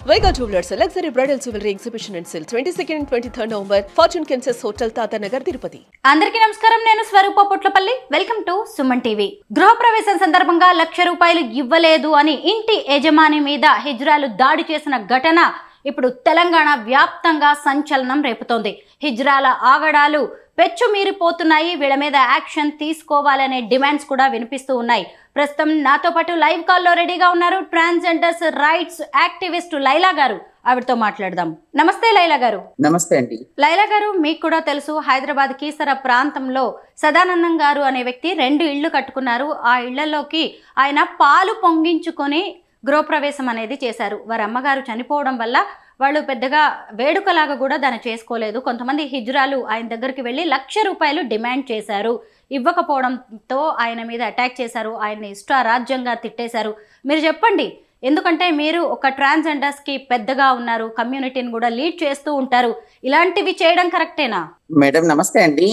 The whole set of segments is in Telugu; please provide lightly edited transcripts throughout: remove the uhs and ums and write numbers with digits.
Vega Jewelers, a luxury bridal jewelry exhibition and sale 22nd and 23rd November, Fortune Kansas Hotel, Tata Nagar, Tirupati. అందరికీ నమస్కారం. నేను Swaroopa Potlapalli. Welcome to Suman TV. గృహప్రవేశం సందర్భంగా ₹1,00,000 ఇవ్వలేదు అని ఇంటి యజమాని మీద హిజ్రాలు దాడి చేసిన ఘటన ఇప్పుడు తెలంగాణ వ్యాప్తంగా సంచలనం రేపుతోంది. హిజ్రాల ఆగడాలు పెచ్చు మీరిపోతున్నాయి. వీళ్ళ మీద యాక్షన్ తీసుకోవాలనే డిమాండ్స్ కూడా వినిపిస్తూ ఉన్నాయి. ప్రస్తుతం నాతో పాటు లైవ్ కాల్లో రెడీగా ఉన్నారు ట్రాన్స్జెండర్స్ రైట్స్ యాక్టివిస్ట్ లైలా గారు. ఆవిడతో మాట్లాడదాం. నమస్తే లైలా గారు. నమస్తే అండి. లైలా గారు, మీకు కూడా తెలుసు, హైదరాబాద్ కీసర ప్రాంతంలో సదానందం గారు అనే వ్యక్తి 2 ఇళ్లు కట్టుకున్నారు. ఆ ఇళ్లలోకి ఆయన పాలు పొంగించుకొని గృహప్రవేశం అనేది చేశారు. వారి అమ్మగారు చనిపోవడం వల్ల వాళ్ళు పెద్దగా వేడుకలాగా కూడా దాన్ని చేసుకోలేదు. కొంతమంది హిజ్రాలు ఆయన దగ్గరికి వెళ్ళి ₹1,00,000 డిమాండ్ చేశారు. ఇవ్వకపోవడంతో ఆయన మీద అటాక్ చేశారు. ఆయన్ని ఇష్టారాజ్యంగా తిట్టేశారు. మీరు చెప్పండి, ఎందుకంటే మీరు ఒక ట్రాన్స్జెండర్స్కి పెద్దగా ఉన్నారు, కమ్యూనిటీని కూడా లీడ్ చేస్తూ ఉంటారు. ఇలాంటివి చేయడం కరెక్టేనా? మేడం నమస్తే అండి.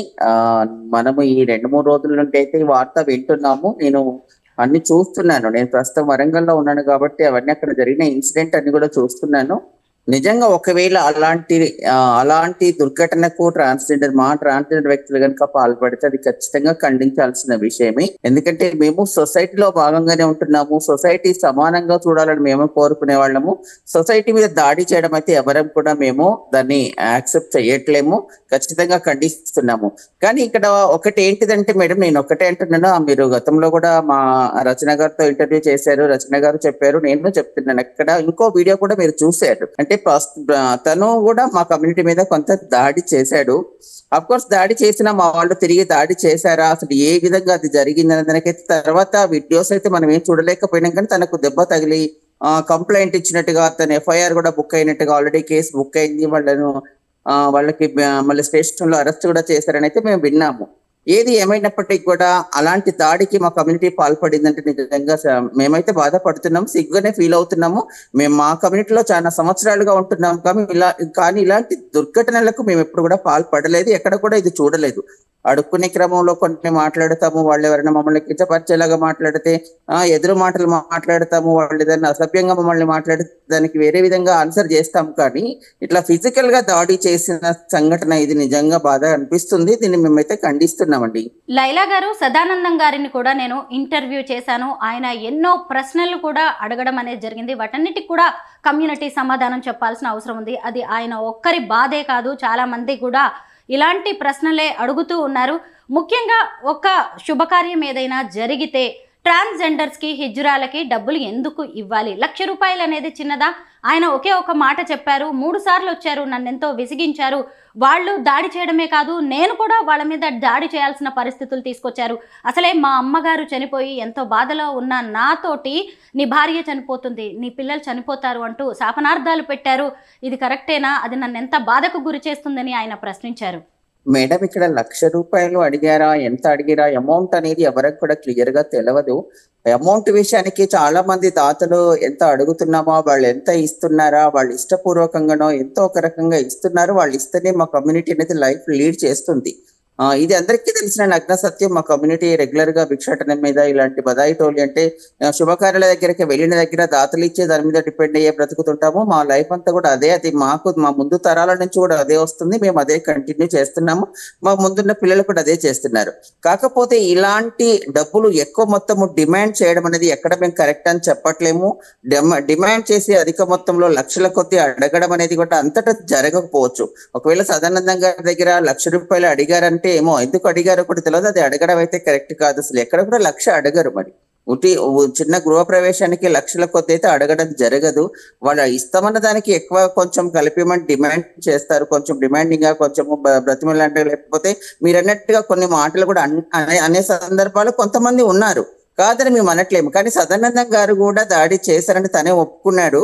మనము ఈ 2-3 రోజుల నుండి అయితే ఈ వార్త వింటున్నాము. నేను అన్ని చూస్తున్నాను. నేను ప్రస్తుతం వరంగల్లో ఉన్నాను కాబట్టి అవన్నీ అక్కడ జరిగిన ఇన్సిడెంట్ అన్ని కూడా చూస్తున్నాను. నిజంగా ఒకవేళ అలాంటి దుర్ఘటనకు ట్రాన్స్జెండర్ వ్యక్తులు కనుక పాల్పడితే అది ఖచ్చితంగా ఖండించాల్సిన విషయమే. ఎందుకంటే మేము సొసైటీలో భాగంగానే ఉంటున్నాము. సొసైటీ సమానంగా చూడాలని మేము కోరుకునే వాళ్ళము. సొసైటీ మీద దాడి చేయడం అయితే ఎవరం కూడా మేము దాన్ని యాక్సెప్ట్ చేయట్లేము, ఖచ్చితంగా ఖండిస్తున్నాము. కానీ ఇక్కడ ఒకటి ఏంటిదంటే మేడం, నేను ఒకటే అంటున్నాను, మీరు గతంలో కూడా మా రచన గారితో ఇంటర్వ్యూ చేశారు, రచన గారు చెప్పారు, నేను చెప్తున్నాను. అక్కడ ఇంకో వీడియో కూడా మీరు చూశారు. అంటే తను కూడా మా కమ్యూనిటీ మీద కొంత దాడి చేశాడు. అఫ్ కోర్స్ దాడి చేసినా మా వాళ్ళు తిరిగి దాడి చేశారా, అసలు ఏ విధంగా అది జరిగిందని దానికైతే తర్వాత వీడియోస్ అయితే మనం ఏం చూడలేకపోయినాం. కానీ తనకు దెబ్బ తగిలి కంప్లైంట్ ఇచ్చినట్టుగా, తన ఎఫ్ఐఆర్ కూడా బుక్ అయినట్టుగా, ఆల్రెడీ కేసు బుక్ అయింది. వాళ్ళకి మళ్ళీ స్టేషన్ లో అరెస్ట్ కూడా చేశారని అయితే మేము విన్నాము. ఏది ఏమైనప్పటికీ కూడా అలాంటి దాడికి మా కమ్యూనిటీ పాల్పడిందంటే నిజంగా మేమైతే బాధపడుతున్నాము, సిగ్గుగానే ఫీల్ అవుతున్నాము. మేము మా కమ్యూనిటీలో చాలా సంవత్సరాలుగా ఉంటున్నాము, కానీ ఇలాంటి దుర్ఘటనలకు మేము ఎప్పుడు కూడా పాల్పడలేదు, ఎక్కడ కూడా ఇది చూడలేదు. అడుక్కునే క్రమంలో కొన్ని మాట్లాడతాము, వాళ్ళు ఎవరైనా మమ్మల్ని కించపరిచేలాగా మాట్లాడితే ఎదురు మాటలు మాట్లాడతాము, వాళ్ళు ఏదైనా అసభ్యంగా మమ్మల్ని మాట్లాడితే దానికి వేరే విధంగా ఆన్సర్ చేస్తాము. కానీ ఇట్లా ఫిజికల్ గా దాడి చేసిన సంఘటన ఇది నిజంగా బాధ అనిపిస్తుంది. దీన్ని మేమైతే ఖండిస్తున్నామండి. లైలా గారు, సదానందం గారిని కూడా నేను ఇంటర్వ్యూ చేశాను. ఆయన ఎన్నో ప్రశ్నలు కూడా అడగడం అనేది జరిగింది. వాటన్నిటికి కూడా కమ్యూనిటీ సమాధానం చెప్పాల్సిన అవసరం ఉంది. అది ఆయన ఒక్కరి బాధే కాదు, చాలా మంది కూడా ఇలాంటి ప్రశ్నలే అడుగుతూ ఉన్నారు. ముఖ్యంగా ఒక శుభకార్యం ఏదైనా జరిగితే ట్రాన్స్జెండర్స్కి, హిజ్రాలకి డబ్బులు ఎందుకు ఇవ్వాలి? ₹1,00,000 అనేది చిన్నదా? ఆయన ఒకే ఒక మాట చెప్పారు, 3 సార్లు వచ్చారు, నన్ను ఎంతో విసిగించారు, వాళ్ళు దాడి చేయడమే కాదు నేను కూడా వాళ్ళ మీద దాడి చేయాల్సిన పరిస్థితులు తీసుకొచ్చారు. అసలే మా అమ్మగారు చనిపోయి ఎంతో బాధలో ఉన్న నాతోటి నీ భార్య చనిపోతుంది, నీ పిల్లలు చనిపోతారు అంటూ శాపనార్థాలు పెట్టారు. ఇది కరెక్టేనా? అది నన్ను ఎంత బాధకు గురి చేస్తుందని ఆయన ప్రశ్నించారు. మేడం, ఇక్కడ ₹1,00,000 అడిగారా, ఎంత అడిగారా, అమౌంట్ అనేది ఎవరికి కూడా క్లియర్ గా తెలియదు. అమౌంట్ విషయానికి చాలా మంది దాతలు ఎంత అడుగుతున్నామో, వాళ్ళు ఎంత ఇస్తున్నారా, వాళ్ళు ఇష్టపూర్వకంగానో ఎంతో ఒక రకంగా ఇస్తున్నారు. వాళ్ళు ఇస్తేనే మా కమ్యూనిటీ అనేది లైఫ్ లీడ్ చేస్తుంది. ఇది అందరికీ తెలిసిన నగ్న సత్యం. మా కమ్యూనిటీ రెగ్యులర్ గా భిక్షాటన మీద, ఇలాంటి బదాయి టోలి అంటే శుభకార్యాల దగ్గరికి వెళ్ళిన దగ్గర దాతలు ఇచ్చే దాని మీద డిపెండ్ అయ్యే బ్రతుకుతుంటాము. మా లైఫ్ అంతా కూడా అదే. అది మాకు మా ముందు తరాల నుంచి కూడా అదే వస్తుంది. మేము అదే కంటిన్యూ చేస్తున్నాము. మా ముందున్న పిల్లలు కూడా అదే చేస్తున్నారు. కాకపోతే ఇలాంటి డబ్బులు ఎక్కువ మొత్తము డిమాండ్ చేయడం అనేది ఎక్కడ మేము కరెక్ట్ అని చెప్పట్లేము. డిమాండ్ చేసి అధిక మొత్తంలో లక్షల కొద్ది అడగడం అనేది కూడా అంతటా జరగకపోవచ్చు. ఒకవేళ సదానందం గారి దగ్గర ₹1,00,000 అడిగారంటే ఏమో, ఎందుకు అడిగారో కూడా తెలియదు. అది అడగడం అయితే కరెక్ట్ కాదు. అసలు ఎక్కడ కూడా 1,00,000 అడగరు. మరి చిన్న గృహ ప్రవేశానికి లక్షల కొద్ది అయితే అడగడం జరగదు. వాళ్ళు ఇస్తామన్న దానికి ఎక్కువ కొంచెం కలిపిమని డిమాండ్ చేస్తారు. కొంచెం డిమాండింగ్ గా, కొంచెము బ్రతిమలాంటి, లేకపోతే మీరు అన్నట్టుగా కొన్ని మాటలు కూడా అనే సందర్భాలు కొంతమంది ఉన్నారు. కాదని మేము అనట్లేము. కానీ సదానందం గారు కూడా దాడి చేశారని తనే ఒప్పుకున్నాడు.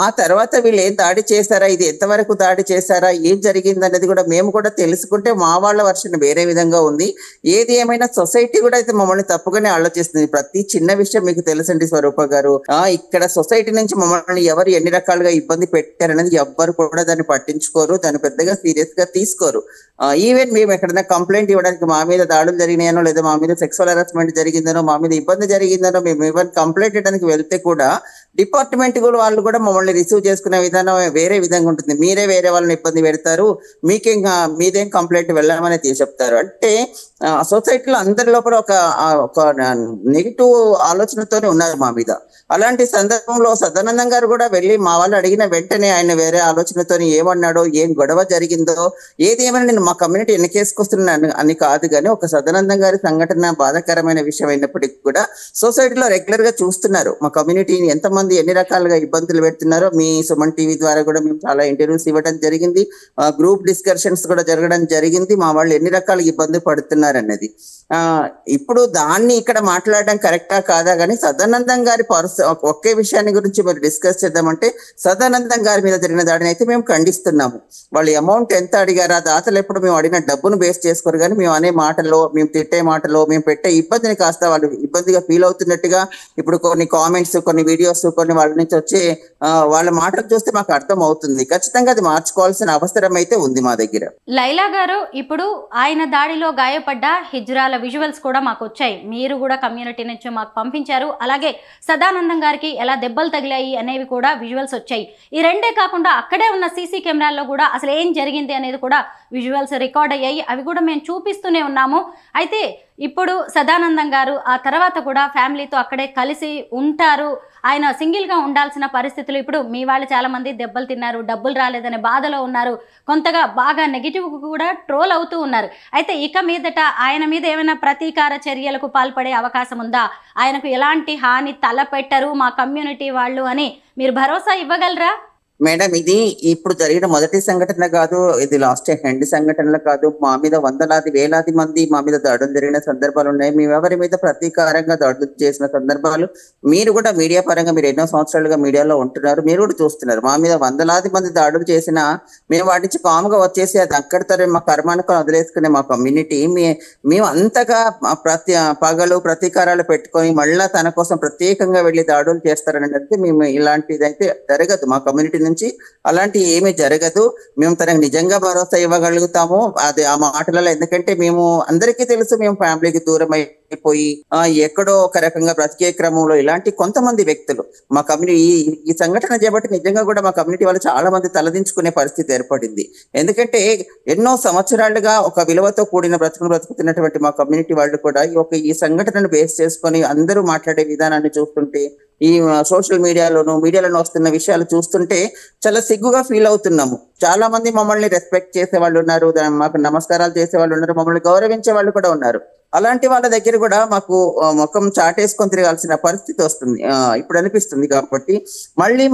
ఆ తర్వాత వీళ్ళు ఏం దాడి చేశారా, ఇది ఎంతవరకు దాడి చేశారా, ఏం జరిగింది అనేది కూడా మేము కూడా తెలుసుకుంటే మా వాళ్ళ వర్షన్ వేరే విధంగా ఉంది. ఏది ఏమైనా సొసైటీ కూడా అయితే మమ్మల్ని తప్పుగానే ఆలోచిస్తుంది. ప్రతి చిన్న విషయం మీకు తెలుసండి స్వరూప గారు, ఇక్కడ సొసైటీ నుంచి మమ్మల్ని ఎవరు ఎన్ని రకాలుగా ఇబ్బంది పెట్టారనేది ఎవ్వరు కూడా దాన్ని పట్టించుకోరు, దాన్ని పెద్దగా సీరియస్ గా తీసుకోరు. ఈవెన్ మేము ఎక్కడైనా కంప్లైంట్ ఇవ్వడానికి మా మీద దాడులు జరిగినాయనో, లేదా మా మీద సెక్సువల్ హెరాస్మెంట్ జరిగిందనో, మా మీద ఇబ్బంది జరిగిందనో మేము ఈవెన్ కంప్లైంట్ చేయడానికి వెళ్తే కూడా డిపార్ట్మెంట్ కూడా వాళ్ళు కూడా మమ్మల్ని రిసీవ్ చేసుకునే విధానం వేరే విధంగా ఉంటుంది. మీరే వేరే వాళ్ళని ఇబ్బంది పెడతారు, మీదేం కంప్లైంట్ వెళ్ళామని చెప్తారు. అంటే సొసైటీలో అందరి లోపల ఒక నెగిటివ్ ఆలోచనతోనే ఉన్నారు మా మీద. అలాంటి సందర్భంలో సదానందం గారు కూడా వెళ్ళి మా వాళ్ళు అడిగిన వెంటనే ఆయన వేరే ఆలోచనతో ఏమన్నాడో, ఏం గొడవ జరిగిందో, ఏది ఏమైనా నేను మా కమ్యూనిటీ ఎన్నికేసుకొస్తున్నాను అని కాదు. కానీ ఒక సదానందం గారి సంఘటన బాధాకరమైన విషయం అయినప్పటికీ కూడా సొసైటీలో రెగ్యులర్ గా చూస్తున్నారు మా కమ్యూనిటీని ఎంతమంది ఎన్ని రకాలుగా ఇబ్బందులు పెడుతున్నారో. మీ సుమన్ టీవీ ద్వారా కూడా మేము చాలా ఇంటర్వ్యూస్ ఇవ్వడం జరిగింది, గ్రూప్ డిస్కషన్స్ కూడా జరగడం జరిగింది, మా వాళ్ళు ఎన్ని రకాల ఇబ్బంది పడుతున్నారు అన్నది. ఇప్పుడు దాన్ని ఇక్కడ మాట్లాడడం కరెక్టా కాదా, కానీ సదానందం గారి ఒకే విషయాన్ని గురించి మరి డిస్కస్ చేద్దామంటే సదానందం గారి మీద జరిగిన దాడిని అయితే మేము ఖండిస్తున్నాము. వాళ్ళు అమౌంట్ ఎంత అడిగారా, దాతలు ఎప్పుడు మేము అడిగిన డబ్బును బేస్ చేసుకోరు, కానీ మేము అనే మాటలో, మేము తిట్టే మాటలో, మేము పెట్టే ఇబ్బందిని కాస్త వాళ్ళు ఇబ్బందిగా ఫీల్ అవుతున్నట్టుగా ఇప్పుడు కొన్ని కామెంట్స్, కొన్ని వీడియోస్, కొన్ని వాళ్ళ నుంచి వచ్చే వాళ్ళ మాటలు చూస్తే మాకు అర్థం అవుతుంది. ఖచ్చితంగా అది మార్చుకోవాల్సిన అవసరం అయితే ఉంది మా దగ్గర. లైలా గారు, ఇప్పుడు ఆయన దాడిలో గాయపడ్డ హిజ్రాల విజువల్స్ కూడా మాకు వచ్చాయి, మీరు కూడా కమ్యూనిటీ నుంచి మాకు పంపించారు. అలాగే సదానందం గారికి ఎలా దెబ్బలు తగిలాయి అనేవి కూడా విజువల్స్ వచ్చాయి. ఈ రెండే కాకుండా అక్కడే ఉన్న సీసీ కెమెరాల్లో కూడా అసలు ఏం జరిగింది అనేది కూడా విజువల్స్ రికార్డ్ అయ్యాయి, అవి కూడా మేము చూపిస్తూనే ఉన్నాము. అయితే ఇప్పుడు సదానందం గారు ఆ తర్వాత కూడా ఫ్యామిలీతో అక్కడే కలిసి ఉంటారు. ఆయన సింగిల్గా ఉండాల్సిన పరిస్థితులు, ఇప్పుడు మీ వాళ్ళు చాలామంది దెబ్బలు తిన్నారు, డబ్బులు రాలేదనే బాధలో ఉన్నారు, కొంతగా బాగా నెగిటివ్ కూడా ట్రోల్ అవుతూ ఉన్నారు. అయితే ఇక మీదట ఆయన మీద ఏమైనా ప్రతీకార చర్యలకు పాల్పడే అవకాశం ఉందా? ఆయనకు ఎలాంటి హాని తలపెట్టరు మా కమ్యూనిటీ వాళ్ళు అని మీరు భరోసా ఇవ్వగలరా? మేడం, ఇది ఇప్పుడు జరిగిన మొదటి సంఘటన కాదు, ఇది లాస్ట్ రెండు సంఘటనలు కాదు. మా మీద వందలాది వేలాది మంది మా మీద దాడులు జరిగిన సందర్భాలు ఉన్నాయి. మేము ఎవరి మీద ప్రతీకారంగా దాడులు చేసిన సందర్భాలు మీరు కూడా మీడియా పరంగా మీరు ఎన్నో సంవత్సరాలుగా మీడియాలో ఉంటున్నారు, మీరు కూడా చూస్తున్నారు. మా మీద వందలాది మంది దాడులు చేసినా మేము వాటి నుంచి కాముగా వచ్చేసి అది అక్కడితో మా కర్మానికి వదిలేసుకునే మా కమ్యూనిటీ మేము అంతగా పగలు ప్రతీకారాలు పెట్టుకొని మళ్ళా తన కోసం ప్రత్యేకంగా వెళ్ళి దాడులు చేస్తారని అంటే మేము ఇలాంటిదైతే జరగదు. మా కమ్యూనిటీ నుంచి అలాంటి ఏమీ జరగదు. మేము తనకు నిజంగా భరోసా ఇవ్వగలుగుతాము అది ఆ మాటలలో. ఎందుకంటే మేము అందరికీ తెలుసు, మేము ఫ్యామిలీకి దూరం అయిపోయి ఎక్కడో ఒక రకంగా బ్రతికే క్రమంలో ఇలాంటి కొంతమంది వ్యక్తులు మా కమ్యూనిటీ ఈ సంఘటన చేపట్టి నిజంగా కూడా మా కమ్యూనిటీ వాళ్ళు చాలా మంది తలదించుకునే పరిస్థితి ఏర్పడింది. ఎందుకంటే ఎన్నో సంవత్సరాలుగా ఒక విలువతో కూడిన బ్రతుకుతున్నటువంటి మా కమ్యూనిటీ వాళ్ళు కూడా ఈ సంఘటనను బేస్ చేసుకొని అందరూ మాట్లాడే విధానాన్ని చూస్తుంటే, ఈ సోషల్ మీడియాలోను వస్తున్న విషయాలు చూస్తుంటే చాలా సిగ్గుగా ఫీల్ అవుతున్నాము. చాలా మంది మమ్మల్ని రెస్పెక్ట్ చేసే వాళ్ళు ఉన్నారు, మాకు నమస్కారాలు చేసే వాళ్ళు ఉన్నారు, మమ్మల్ని గౌరవించే వాళ్ళు కూడా ఉన్నారు. అలాంటి వాళ్ళ దగ్గర కూడా మాకు ముఖం చాటేసుకొని తిరగాల్సిన పరిస్థితి వస్తుంది ఇప్పుడు అనిపిస్తుంది. కాబట్టి మళ్ళీ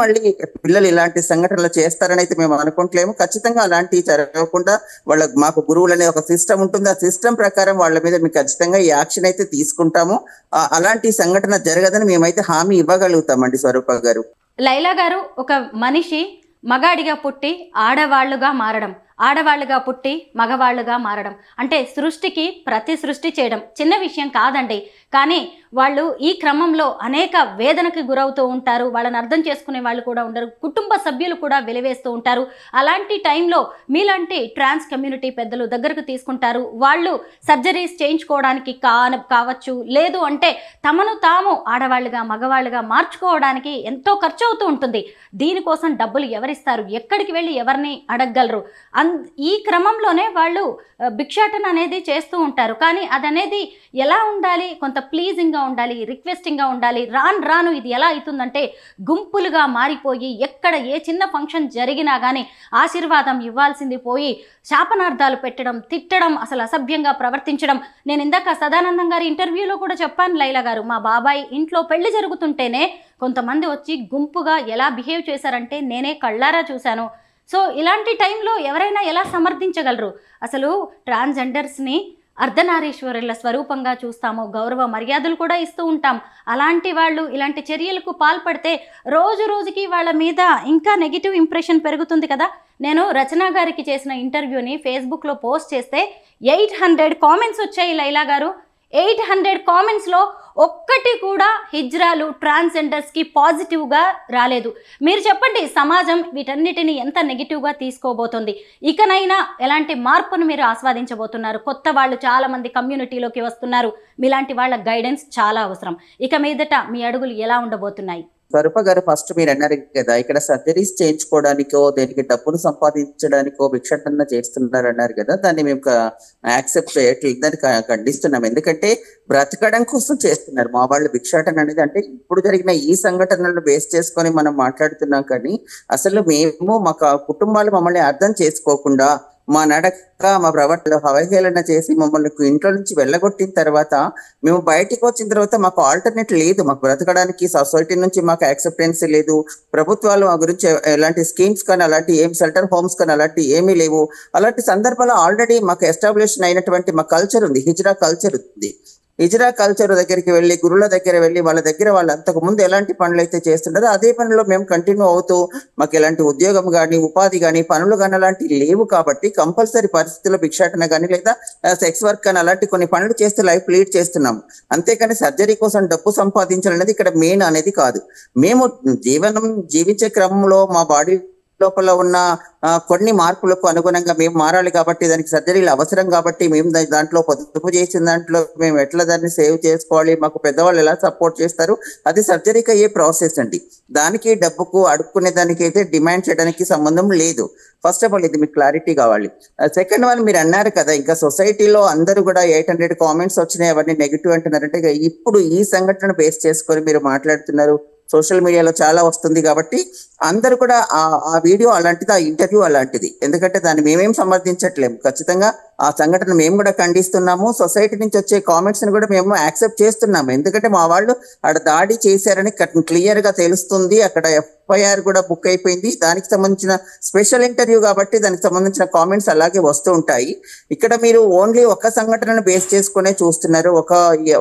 పిల్లలు ఇలాంటి సంఘటనలు చేస్తారని అయితే మేము అనుకోవట్లేము. ఖచ్చితంగా అలాంటివి జరగకుండా మాకు గురువులు అనే ఒక సిస్టమ్ ఉంటుంది, ఆ సిస్టమ్ ప్రకారం వాళ్ళ మీద మేము ఖచ్చితంగా ఈ యాక్షన్ అయితే తీసుకుంటాము. అలాంటి సంఘటన జరగదని మేమైతే హామీ ఇవ్వగలుగుతామండి. స్వరూప గారు, లైలా గారు, ఒక మనిషి మగాడిగా పుట్టి ఆడవాళ్లుగా మారడం, ఆడవాళ్ళుగా పుట్టి మగవాళ్ళుగా మారడం అంటే ప్రతి సృష్టి చేయడం చిన్న విషయం కాదండి. కానీ వాళ్ళు ఈ క్రమంలో అనేక వేదనకి గురవుతూ ఉంటారు, వాళ్ళని అర్థం చేసుకునే వాళ్ళు కూడా ఉండరు, కుటుంబ సభ్యులు కూడా వెలివేస్తూ ఉంటారు. అలాంటి టైంలో మీలాంటి ట్రాన్స్ కమ్యూనిటీ పెద్దలు దగ్గరకు తీసుకుంటారు. వాళ్ళు సర్జరీస్ చేయించుకోవడానికి కావచ్చు, లేదు అంటే తమను తాము ఆడవాళ్ళుగా మగవాళ్ళుగా మార్చుకోవడానికి ఎంతో ఖర్చు అవుతూ ఉంటుంది. దీనికోసం డబ్బులు ఎవరిస్తారు, ఎక్కడికి వెళ్ళి ఎవరిని అడగగలరు? ఈ క్రమంలోనే వాళ్ళు భిక్షాటన అనేది చేస్తూ ఉంటారు. కానీ అదనేది ఎలా ఉండాలి, కొంత ప్లీజింగ్గా ఉండాలి, రిక్వెస్టింగ్గా ఉండాలి. రాను ఇది ఎలా అవుతుందంటే గుంపులుగా మారిపోయి ఎక్కడ ఏ చిన్న ఫంక్షన్ జరిగినా కానీ ఆశీర్వాదం ఇవ్వాల్సింది పోయి శాపనార్థాలు పెట్టడం, తిట్టడం, అసలు అసభ్యంగా ప్రవర్తించడం. నేను ఇందాక సదానందం గారి ఇంటర్వ్యూలో కూడా చెప్పాను లైలా గారు, మా బాబాయ్ ఇంట్లో పెళ్లి జరుగుతుంటేనే కొంతమంది వచ్చి గుంపుగా ఎలా బిహేవ్ చేశారంటే నేనే కళ్ళారా చూశాను. సో ఇలాంటి టైంలో ఎవరైనా ఎలా సమర్థించగలరు? అసలు ట్రాన్స్జెండర్స్ని అర్ధనారీశ్వరుల స్వరూపంగా చూస్తాము, గౌరవ మర్యాదలు కూడా ఇస్తూ ఉంటాం. అలాంటి వాళ్ళు ఇలాంటి చర్యలకు పాల్పడితే రోజుకి వాళ్ళ మీద ఇంకా నెగిటివ్ ఇంప్రెషన్ పెరుగుతుంది కదా. నేను రచనా గారికి చేసిన ఇంటర్వ్యూని ఫేస్బుక్లో పోస్ట్ చేస్తే 800 కామెంట్స్ వచ్చాయి లైలా గారు. 800 కామెంట్స్లో ఒక్కటి కూడా హిజ్రాలు ట్రాన్స్జెండర్స్కి పాజిటివ్గా రాలేదు. మీరు చెప్పండి, సమాజం వీటన్నిటిని ఎంత నెగిటివ్గా తీసుకోబోతుంది? ఇకనైనా ఎలాంటి మార్పును మీరు ఆస్వాదించబోతున్నారు? కొత్త వాళ్ళు చాలామంది కమ్యూనిటీలోకి వస్తున్నారు, మీలాంటి వాళ్ళ గైడెన్స్ చాలా అవసరం. ఇక మీదట మీ అడుగులు ఎలా ఉండబోతున్నాయి? స్వరూప గారు, ఫస్ట్ మీరు అన్నారు కదా, ఇక్కడ సర్జరీస్ చేయించుకోవడానికో దేనికి డబ్బును సంపాదించడానికో భిక్షాటన చేస్తున్నారు అన్నారు కదా, దాన్ని మేము యాక్సెప్ట్ చేయట్లేదు, దాన్ని ఖండిస్తున్నాం. ఎందుకంటే బ్రతకడం కోసం చేస్తున్నారు మా వాళ్ళు భిక్షాటన అనేది. అంటే ఇప్పుడు జరిగిన ఈ సంఘటనలను బేస్ చేసుకొని మనం మాట్లాడుతున్నాం, కానీ అసలు మేము మా కుటుంబాలు మమ్మల్ని అర్థం చేసుకోకుండా మా నడక మా ప్రవర్తన అవహేళన చేసి మమ్మల్ని ఇంట్లో నుంచి వెళ్ళగొట్టిన తర్వాత మేము బయటికి వచ్చిన తర్వాత మాకు ఆల్టర్నేట్ లేదు, మాకు బ్రతకడానికి సొసైటీ నుంచి మాకు యాక్సెప్టెన్స్ లేదు. ప్రభుత్వాలు మా గురించి ఎలాంటి స్కీమ్స్ కానీ అలాంటి ఏం షెల్టర్ హోమ్స్ కానీ అలాంటి ఏమీ లేవు. అలాంటి సందర్భాల్లో ఆల్రెడీ మాకు ఎస్టాబ్లిష్ అయినటువంటి మా కల్చర్ ఉంది, హిజ్రా కల్చర్ ఉంది. హిజ్రా కల్చర్ దగ్గరికి వెళ్ళి గురువుల దగ్గర వెళ్ళి వాళ్ళ దగ్గర వాళ్ళు అంతకు ముందు ఎలాంటి పనులు అయితే చేస్తుంటారో అదే పనిలో మేము కంటిన్యూ అవుతూ మాకు ఎలాంటి ఉద్యోగం కానీ ఉపాధి కానీ పనులు కానీ అలాంటివి లేవు. కాబట్టి కంపల్సరీ పరిస్థితుల్లో భిక్షాటన కానీ లేదా సెక్స్ వర్క్ కానీ అలాంటి కొన్ని పనులు చేస్తూ లైఫ్ లీడ్ చేస్తున్నాము. అంతేకాని సర్జరీ కోసం డబ్బు సంపాదించాలనేది ఇక్కడ మెయిన్ అనేది కాదు. మేము జీవించే క్రమంలో మా బాడీ లోపల ఉన్న కొన్ని మార్పులకు అనుగుణంగా మేము మారాలి కాబట్టి దానికి సర్జరీలు అవసరం కాబట్టి మేము దాంట్లో పొదుపు చేసిన దాంట్లో మేము ఎట్లా దాన్ని సేవ్ చేసుకోవాలి, మాకు పెద్దవాళ్ళు ఎలా సపోర్ట్ చేస్తారు, అది సర్జరీకి అయ్యే ప్రాసెస్ అండి. దానికి డబ్బుకు అడుక్కునే దానికి అయితే డిమాండ్ చేయడానికి సంబంధం లేదు. ఫస్ట్ ఆఫ్ ఆల్ ఇది మీకు క్లారిటీ కావాలి. సెకండ్ వన్, మీరు అన్నారు కదా ఇంకా సొసైటీలో అందరూ కూడా 800 కామెంట్స్ వచ్చినాయి అవన్నీ నెగిటివ్ అంటున్నారంటే ఇప్పుడు ఈ సంఘటన బేస్ చేసుకొని మీరు మాట్లాడుతున్నారు. సోషల్ మీడియాలో చాలా వస్తుంది కాబట్టి అందరూ కూడా ఆ వీడియో అలాంటిది, ఆ ఇంటర్వ్యూ అలాంటిది. ఎందుకంటే దాన్ని మేమేం సమర్థించట్లేము, ఖచ్చితంగా ఆ సంఘటన మేము కూడా ఖండిస్తున్నాము. సొసైటీ నుంచి వచ్చే కామెంట్స్ ని కూడా మేము యాక్సెప్ట్ చేస్తున్నాము. ఎందుకంటే మా వాళ్ళు అక్కడ దాడి చేశారని క్లియర్ గా తెలుస్తుంది. అక్కడ FIR కూడా బుక్ అయిపోయింది. దానికి సంబంధించిన స్పెషల్ ఇంటర్వ్యూ కాబట్టి దానికి సంబంధించిన కామెంట్స్ అలాగే వస్తూ ఉంటాయి. ఇక్కడ మీరు ఓన్లీ ఒక సంఘటనను బేస్ చేసుకునే చూస్తున్నారు,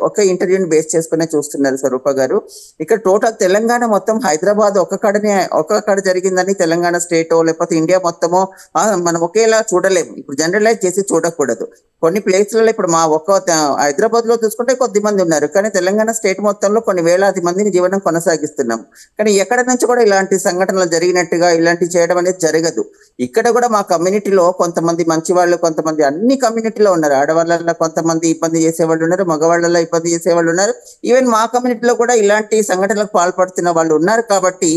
ఒక ఇంటర్వ్యూని బేస్ చేసుకునే చూస్తున్నారు స్వరూప గారు. ఇక్కడ టోటల్ తెలంగాణ మొత్తం హైదరాబాద్ ఒక కాడ జరిగిందని తెలంగాణ స్టేటో లేకపోతే ఇండియా మొత్తమో మనం ఒకేలా చూడలేము. ఇప్పుడు జనరలైజ్ చేసి చూడకూడదు. కొన్ని ప్లేస్లలో ఇప్పుడు మా హైదరాబాద్ లో చూసుకుంటే కొద్ది మంది ఉన్నారు, కానీ తెలంగాణ స్టేట్ మొత్తంలో కొన్ని వేలాది మందిని జీవనం కొనసాగిస్తున్నాం. కానీ ఎక్కడ నుంచి కూడా ఇలాంటి సంఘటనలు జరిగినట్టుగా ఇలాంటివి చేయడం అనేది జరగదు. ఇక్కడ కూడా మా కమ్యూనిటీలో కొంతమంది మంచి వాళ్ళు, కొంతమంది అన్ని కమ్యూనిటీలో ఉన్నారు. ఆడవాళ్ళలో కొంతమంది ఇబ్బంది చేసేవాళ్ళు ఉన్నారు, మగవాళ్ళలో ఇబ్బంది చేసేవాళ్ళు ఉన్నారు. ఈవెన్ మా కమ్యూనిటీలో కూడా ఇలాంటి సంఘటనలకు పాల్పడుతున్న వాళ్ళు ఉన్నారు. కాబట్టి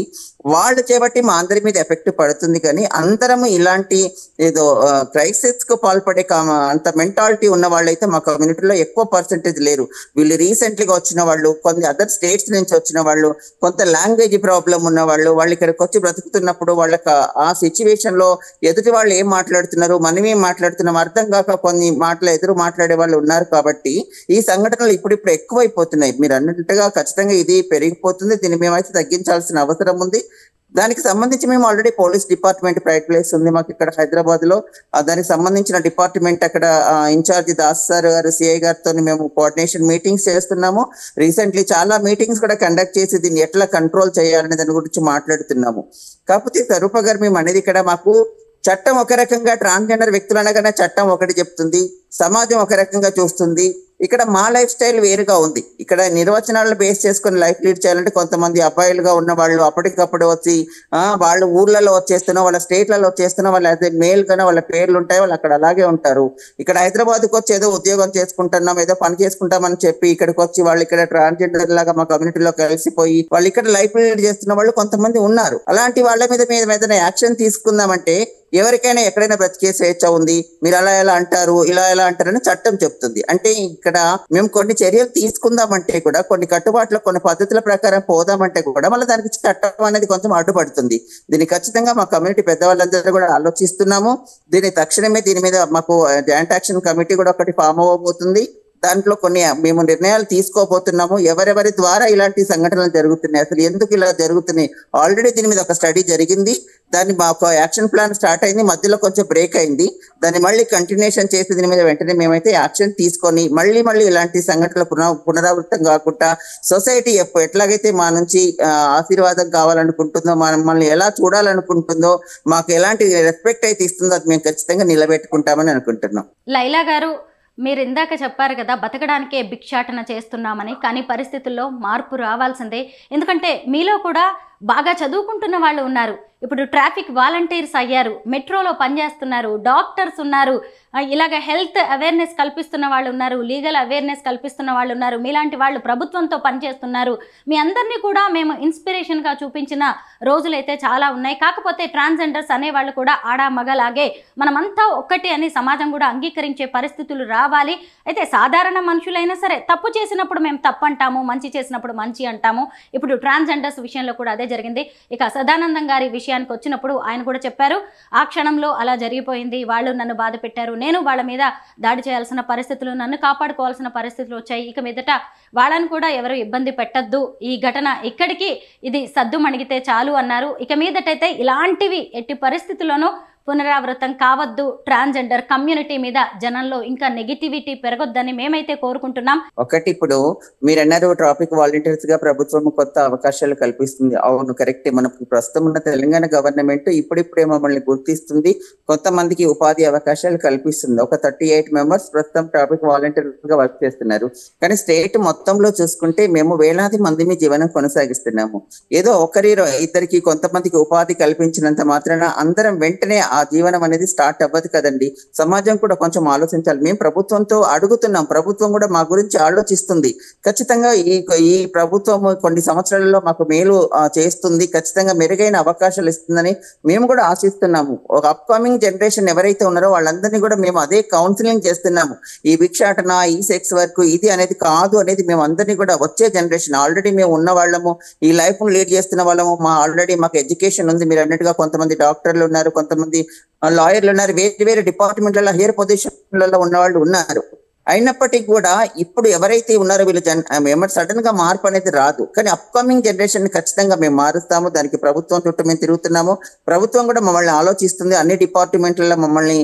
వాళ్ళు చేపట్టి మా అందరి మీద ఎఫెక్ట్ పడుతుంది. కానీ అందరం ఇలాంటి ఏదో క్రైసిస్ కు పాల్పడే అంత మెంటాలిటీ ఉన్న వాళ్ళు అయితే మా కమ్యూనిటీలో ఎక్కువ పర్సెంటేజ్ లేరు. వీళ్ళు రీసెంట్లీగా వచ్చిన వాళ్ళు, కొన్ని అదర్ స్టేట్స్ నుంచి వచ్చిన వాళ్ళు, కొంత లాంగ్వేజ్ ప్రాబ్లం ఉన్న వాళ్ళు ఇక్కడికి వచ్చి బ్రతుకుతున్నప్పుడు వాళ్ళకి ఆ సిచ్యువేషన్ లో ఎదుటి వాళ్ళు ఏం మాట్లాడుతున్నారు, మనం ఏం మాట్లాడుతున్నాం అర్థం కాక కొన్ని మాటలు ఎదురు మాట్లాడే వాళ్ళు ఉన్నారు. కాబట్టి ఈ సంఘటనలు ఇప్పుడిప్పుడు ఎక్కువైపోతున్నాయి. మీరు అన్నట్టుగా ఖచ్చితంగా ఇది పెరిగిపోతుంది. దీన్ని మేమైతే తగ్గించాల్సిన అవసరం ఉంది. దానికి సంబంధించి మేము already police department private place ఉంది మాకు ఇక్కడ హైదరాబాద్ లో. దానికి సంబంధించిన డిపార్ట్మెంట్ అక్కడ ఇన్ఛార్జి దాస్ సార్ గారు, సిఐ గారితో మేము కోఆర్డినేషన్ మీటింగ్స్ చేస్తున్నాము. రీసెంట్లీ చాలా మీటింగ్స్ కూడా కండక్ట్ చేసి దీన్ని ఎట్లా కంట్రోల్ చేయాలనే దాని గురించి మాట్లాడుతున్నాము. కాకపోతే స్వరూప గారు మేము అనేది ఇక్కడ మాకు చట్టం ఒక రకంగా ట్రాన్స్జెండర్ వ్యక్తులు అనగానే చట్టం ఒకటి చెప్తుంది, సమాజం ఒక రకంగా చూస్తుంది. ఇక్కడ మా లైఫ్ స్టైల్ వేరుగా ఉంది. ఇక్కడ నిర్వచనాలను బేస్ చేసుకుని లైఫ్ లీడ్ చేయాలంటే కొంతమంది అబ్బాయిలుగా ఉన్న వాళ్ళు అప్పటికప్పుడు వచ్చి వాళ్ళు ఊర్లలో వచ్చేస్తున్నా, వాళ్ళ స్టేట్లలో వచ్చేస్తున్నా, వాళ్ళ అదే మేల్ గానే వాళ్ళ పేర్లు ఉంటాయి, వాళ్ళు అక్కడ అలాగే ఉంటారు. ఇక్కడ హైదరాబాద్కి వచ్చి ఏదో ఉద్యోగం చేసుకుంటున్నాం, ఏదో పని చేసుకుంటామని చెప్పి ఇక్కడికి వచ్చి వాళ్ళు ఇక్కడ ట్రాన్స్జెండర్ లాగా మా కమ్యూనిటీలో కలిసిపోయి వాళ్ళు ఇక్కడ లైఫ్ లీడ్ చేస్తున్న వాళ్ళు కొంతమంది ఉన్నారు. అలాంటి వాళ్ళ మీద యాక్షన్ తీసుకుందామంటే ఎవరికైనా ఎక్కడైనా బ్రతికే స్వేచ్ఛ ఉంది. మీరు అలా ఎలా అంటారు, ఇలా ఎలా అంటారని చట్టం చెప్తుంది. అంటే ఇక్కడ మేము కొన్ని చర్యలు తీసుకుందామంటే కూడా, కొన్ని కట్టుబాట్ల కొన్ని పద్ధతుల ప్రకారం పోదామంటే కూడా మళ్ళీ దానికి చట్టం అనేది కొంచెం అడ్డుపడుతుంది. దీన్ని ఖచ్చితంగా మా కమ్యూనిటీ పెద్దవాళ్ళందరూ కూడా ఆలోచిస్తున్నాము. దీని తక్షణమే దీని మీద మాకు జాయింట్ యాక్షన్ కమిటీ కూడా ఒకటి ఫామ్ అవ్వబోతుంది. దాంట్లో కొన్ని మేము నిర్ణయాలు తీసుకోబోతున్నాము. ఎవరెవరి ద్వారా ఇలాంటి సంఘటనలు జరుగుతున్నాయి, అసలు ఎందుకు ఇలా జరుగుతున్నాయి, ఆల్రెడీ దీని మీద ఒక స్టడీ జరిగింది. దాన్ని మాకు యాక్షన్ ప్లాన్ స్టార్ట్ అయింది, మధ్యలో కొంచెం బ్రేక్ అయింది. దాన్ని మళ్ళీ కంటిన్యూషన్ చేసి దీని మీద వెంటనే మేమైతే యాక్షన్ తీసుకొని మళ్ళీ ఇలాంటి సంఘటనలు పునరావృతం కాకుండా సొసైటీ ఎట్లాగైతే మా నుంచి ఆశీర్వాదం కావాలనుకుంటుందో, మనల్ని ఎలా చూడాలనుకుంటుందో, మాకు ఎలాంటి రెస్పెక్ట్ అయితే ఇస్తుందో అది మేము ఖచ్చితంగా నిలబెట్టుకుంటామని అనుకుంటున్నాం. లైలా గారు, మీరు ఇందాక చెప్పారు కదా, బతకడానికే భిక్షాటన చేస్తున్నామని. కానీ పరిస్థితుల్లో మార్పు రావాల్సిందే. ఎందుకంటే మీలో కూడా బాగా చదువుకుంటున్న వాళ్ళు ఉన్నారు. ఇప్పుడు ట్రాఫిక్ వాలంటీర్స్ అయ్యారు, మెట్రోలో పనిచేస్తున్నారు, డాక్టర్స్ ఉన్నారు, ఇలాగ హెల్త్ అవేర్నెస్ కల్పిస్తున్న వాళ్ళు ఉన్నారు, లీగల్ అవేర్నెస్ కల్పిస్తున్న వాళ్ళు ఉన్నారు, మీలాంటి వాళ్ళు ప్రభుత్వంతో పనిచేస్తున్నారు. మీ అందరినీ కూడా మేము ఇన్స్పిరేషన్గా చూపించిన రోజులైతే చాలా ఉన్నాయి. కాకపోతే ట్రాన్స్జెండర్స్ అనేవాళ్ళు కూడా ఆడ మగలాగే మనమంతా ఒక్కటి అని సమాజం కూడా అంగీకరించే పరిస్థితులు రావాలి. అయితే సాధారణ మనుషులైనా సరే తప్పు చేసినప్పుడు మేము తప్పు అంటాము, మంచి చేసినప్పుడు మంచి అంటాము. ఇప్పుడు ట్రాన్స్జెండర్స్ విషయంలో కూడా అదే జరిగింది. ఇక సదానందం గారి విషయానికి వచ్చినప్పుడు ఆయన కూడా చెప్పారు, ఆ క్షణంలో అలా జరిగిపోయింది, వాళ్ళు నన్ను బాధ పెట్టారు, నేను వాళ్ళ మీద దాడి చేయాల్సిన పరిస్థితులు, నన్ను కాపాడుకోవాల్సిన పరిస్థితులు వచ్చాయి, ఇక మీదట వాళ్ళని కూడా ఎవరు ఇబ్బంది పెట్టద్దు, ఈ ఘటన ఇక్కడికి ఇది సద్దు మణిగితే చాలు అన్నారు. ఇక మీదటైతే ఇలాంటివి ఎట్టి పరిస్థితుల్లోనూ పునరావృతం కావద్దు, ట్రాన్స్జెండర్ కమ్యూనిటీ మీద జనంలో ఇంకా నెగిటివిటీ పెరగొద్దని మేమైతే కోరుకుంటున్నాం. ఒకటి, ఇప్పుడు మీరు అన్నారు ట్రాఫిక్ వాలంటీర్స్ గా ప్రభుత్వం కొత్త అవకాశాలు కల్పిస్తుంది. అవును, కరెక్టే. మనకు ప్రస్తుతం ఉన్న తెలంగాణ గవర్నమెంట్ ఇప్పుడిప్పుడే మమ్మల్ని గుర్తిస్తుంది, కొంతమందికి ఉపాధి అవకాశాలు కల్పిస్తుంది. ఒక 38 మెంబర్స్ ప్రస్తుతం ట్రాఫిక్ వాలంటీర్స్ గా వర్క్ చేస్తున్నారు. కానీ స్టేట్ మొత్తంలో చూసుకుంటే మేము వేలాది మందిని జీవనం కొనసాగిస్తున్నాము. ఏదో ఒకరి ఇద్దరికి కొంతమందికి ఉపాధి కల్పించినంత మాత్రాన అందరం వెంటనే ఆ జీవనం అనేది స్టార్ట్ అవ్వదు కదండి. సమాజం కూడా కొంచెం ఆలోచించాలి. మేము ప్రభుత్వంతో అడుగుతున్నాం, ప్రభుత్వం కూడా మా గురించి ఆలోచిస్తుంది. ఖచ్చితంగా ఈ ప్రభుత్వం కొన్ని సంవత్సరాలలో మాకు మేలు చేస్తుంది, ఖచ్చితంగా మెరుగైన అవకాశాలు ఇస్తుందని మేము కూడా ఆశిస్తున్నాము. ఒక అప్కమింగ్ జనరేషన్ ఎవరైతే ఉన్నారో వాళ్ళందరినీ కూడా మేము అదే కౌన్సిలింగ్ చేస్తున్నాము. ఈ భిక్షాటన, ఈ సెక్స్ వర్క్ ఇది అనేది కాదు అనేది మేము అందరినీ కూడా, వచ్చే జనరేషన్ ఆల్రెడీ మేము ఉన్న వాళ్ళము, ఈ లైఫ్ లీడ్ చేస్తున్న వాళ్ళము, ఆల్రెడీ మాకు ఎడ్యుకేషన్ ఉంది. మీరు అన్నట్టుగా కొంతమంది డాక్టర్లు ఉన్నారు, కొంతమంది లాయర్లు ఉన్నారు, వేరే వేరే డిపార్ట్మెంట్లలో హైయర్ పొజిషన్లలో ఉన్న వాళ్ళు ఉన్నారు. అయినప్పటికీ కూడా ఇప్పుడు ఎవరైతే ఉన్నారో వీళ్ళు ఏమంటే సడన్ గా మార్పు అనేది రాదు. కానీ అప్కమింగ్ జనరేషన్ ఖచ్చితంగా మేము మారుస్తాము. దానికి ప్రభుత్వం చుట్టూ మేము తిరుగుతున్నాము. ప్రభుత్వం కూడా మమ్మల్ని ఆలోచిస్తుంది. అన్ని డిపార్ట్మెంట్లలో మమ్మల్ని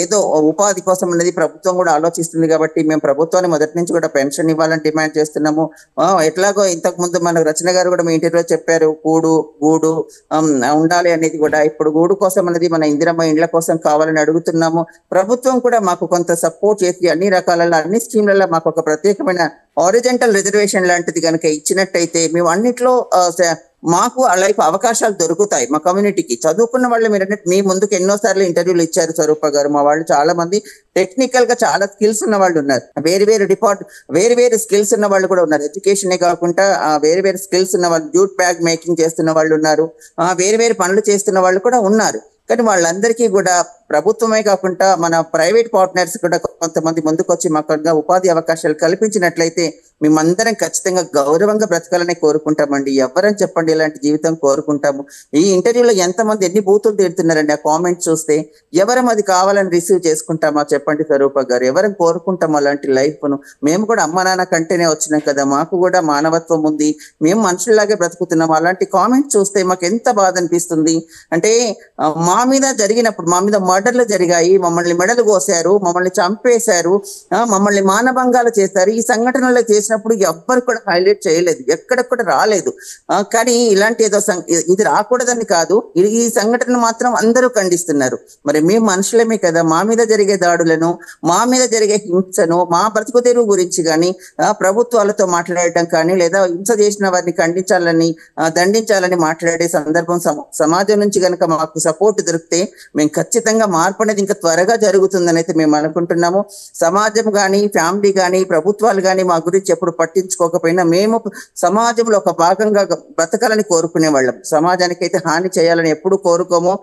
ఏదో ఉపాధి కోసం అనేది ప్రభుత్వం కూడా ఆలోచిస్తుంది. కాబట్టి మేము ప్రభుత్వాన్ని మొదటి నుంచి కూడా పెన్షన్ ఇవ్వాలని డిమాండ్ చేస్తున్నాము. ఎట్లాగో ఇంతకు ముందు మన రచన గారు కూడా మీ ఇంటర్వ్యూలో చెప్పారు, గూడు ఉండాలి అనేది కూడా. ఇప్పుడు గూడు కోసం అనేది మన ఇందిరమ్మ ఇండ్ల కోసం కావాలని అడుగుతున్నాము. ప్రభుత్వం కూడా మాకు కొంత సపోర్ట్ చేసి అన్ని రకాలలో అన్ని స్కీమ్లలో మాకు ఒక ప్రత్యేకమైన హారిజంటల్ రిజర్వేషన్ లాంటిది కనుక ఇచ్చినట్టయితే మేము అన్నిట్లో మాకు లైఫ్ అవకాశాలు దొరుకుతాయి. మా కమ్యూనిటీకి చదువుకున్న వాళ్ళు మీరు అంటే మీ ముందుకు ఎన్నోసార్లు ఇంటర్వ్యూలు ఇచ్చారు స్వరూప గారు. మా వాళ్ళు చాలా మంది టెక్నికల్ గా చాలా స్కిల్స్ ఉన్న వాళ్ళు ఉన్నారు, వేరు వేరు స్కిల్స్ ఉన్న వాళ్ళు కూడా ఉన్నారు. ఎడ్యుకేషనే కాకుండా వేరు వేరు స్కిల్స్ ఉన్న వాళ్ళు, జూట్ బ్యాగ్ మేకింగ్ చేస్తున్న వాళ్ళు ఉన్నారు, వేరు వేరు పనులు చేస్తున్న వాళ్ళు కూడా ఉన్నారు. కానీ వాళ్ళందరికీ కూడా ప్రభుత్వమే కాకుండా మన ప్రైవేట్ పార్ట్నర్స్ కూడా కొంతమంది ముందుకొచ్చి మాకు ఉపాధి అవకాశాలు కల్పించినట్లయితే మేమందరం ఖచ్చితంగా గౌరవంగా బ్రతకాలని కోరుకుంటామండి. ఎవరని చెప్పండి ఇలాంటి జీవితం కోరుకుంటాము. ఈ ఇంటర్వ్యూలో ఎంతమంది ఎన్ని బూతులు తిడుతున్నారండి. ఆ కామెంట్స్ చూస్తే ఎవరం అది కావాలని రిసీవ్ చేసుకుంటామా చెప్పండి స్వరూప గారు? ఎవరం కోరుకుంటాం అలాంటి లైఫ్ను? మేము కూడా అమ్మ నాన్న కంటేనే వచ్చినాం కదా, మాకు కూడా మానవత్వం ఉంది, మేము మనుషుల్లాగే బ్రతుకుతున్నాం. అలాంటి కామెంట్స్ చూస్తే మాకు ఎంత బాధ అనిపిస్తుంది అంటే, మా మీద జరిగినప్పుడు, మా మీద మర్డర్లు జరిగాయి, మమ్మల్ని మెడలు కోసారు, మమ్మల్ని చంపేశారు, మమ్మల్ని మానభంగాలు చేశారు. ఈ సంఘటనలు చేసినప్పుడు ఎవ్వరు కూడా హైలైట్ చేయలేదు, ఎక్కడ కూడా రాలేదు. కానీ ఇలాంటి ఏదో ఇది రాకూడదని కాదు, ఈ సంఘటన మాత్రం అందరూ ఖండిస్తున్నారు. మరి మేము మనుషులమే కదా, మా మీద జరిగే దాడులను, మా మీద జరిగే హింసను, మా బ్రతుకు తెరువు గురించి కానీ ప్రభుత్వాలతో మాట్లాడటం కానీ, లేదా హింస చేసిన వారిని ఖండించాలని, దండించాలని మాట్లాడే సందర్భం సమాజం నుంచి కనుక మాకు సపోర్ట్ దొరికితే మేము ఖచ్చితంగా మార్పు అనేది ఇంకా త్వరగా జరుగుతుందని అయితే మేము అనుకుంటున్నాము. సమాజం కానీ, ఫ్యామిలీ కానీ, ప్రభుత్వాలు కానీ మా గురించి ఎప్పుడు పట్టించుకోకపోయినా మేము సమాజంలో ఒక భాగంగా బ్రతకాలని కోరుకునే వాళ్ళం. సమాజానికి అయితే హాని చేయాలని ఎప్పుడు కోరుకోము.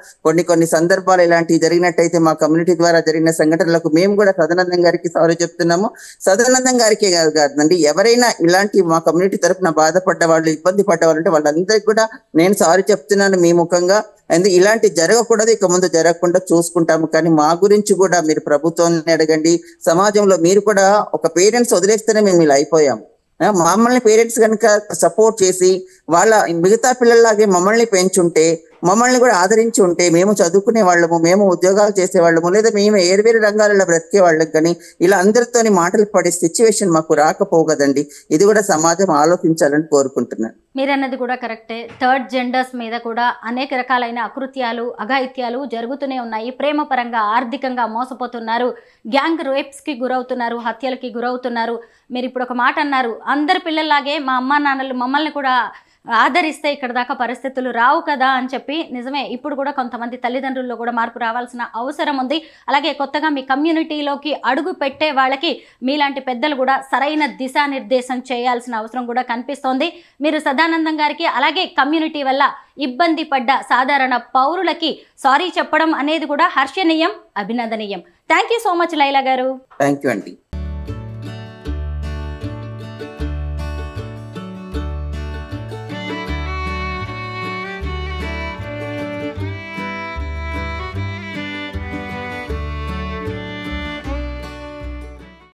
కొన్ని సందర్భాలు ఇలాంటివి జరిగినట్టయితే మా కమ్యూనిటీ ద్వారా జరిగిన సంఘటనలకు మేము కూడా సదానందం గారికి సారీ చెప్తున్నాము. సదానందం గారికి కాదండి, ఎవరైనా ఇలాంటి మా కమ్యూనిటీ తరఫున బాధపడ్డ వాళ్ళు, ఇబ్బంది పడ్డ వాళ్ళు అంటే వాళ్ళందరికీ కూడా నేను సారీ చెప్తున్నాను మీ ముఖంగా. ఎందుకు ఇలాంటి జరగకూడదు, ఇక ముందు జరగకుండా చూసుకుంటాము. కానీ మా గురించి కూడా మీరు ప్రభుత్వాన్ని అడగండి, సమాజంలో మీరు కూడా ఒక పేరెంట్స్ వదిలేస్తేనే మేము ఇలా అయిపోయాము. మమ్మల్ని పేరెంట్స్ కనుక సపోర్ట్ చేసి వాళ్ళ మిగతా పిల్లల్లాగే మమ్మల్ని పెంచుంటే మమ్మల్ని కూడా ఆదరించి ఉంటే మేము చదువుకునే వాళ్ళము, మేము ఉద్యోగాలు చేసేవాళ్ళము, లేదా మేము వేరు రంగాలలో బ్రతికే వాళ్ళకి కానీ ఇలా అందరితోని మాటలు పడే సిచ్యువేషన్ మాకు రాకపోగదండి. ఇది కూడా సమాజం ఆలోచించాలని కోరుకుంటున్నాను. మీరన్నది కూడా కరెక్టే. థర్డ్ జెండర్స్ మీద కూడా అనేక రకాలైన అకృత్యాలు, అఘాయిత్యాలు జరుగుతూనే ఉన్నాయి. ప్రేమ పరంగా, ఆర్థికంగా మోసపోతున్నారు, గ్యాంగ్ రేప్స్కి గురవుతున్నారు, హత్యలకి గురవుతున్నారు. మీరు ఇప్పుడు ఒక మాట అన్నారు, అందరి పిల్లల్లాగే మా అమ్మా నాన్నలు మమ్మల్ని కూడా ఆదరిస్తే ఇక్కడ దాకా పరిస్థితులు రావు కదా అని చెప్పి. నిజమే, ఇప్పుడు కూడా కొంతమంది తల్లిదండ్రుల్లో కూడా మార్పు రావాల్సిన అవసరం ఉంది. అలాగే కొత్తగా మీ కమ్యూనిటీలోకి అడుగు పెట్టే వాళ్ళకి మీలాంటి పెద్దలు కూడా సరైన దిశానిర్దేశం చేయాల్సిన అవసరం కూడా కనిపిస్తోంది. మీరు సదానందం గారికి అలాగే కమ్యూనిటీ వల్ల ఇబ్బంది పడ్డ సాధారణ పౌరులకి సారీ చెప్పడం అనేది కూడా హర్షణీయం, అభినందనీయం. Thank you so much Laila గారు. థ్యాంక్ యూ అండి.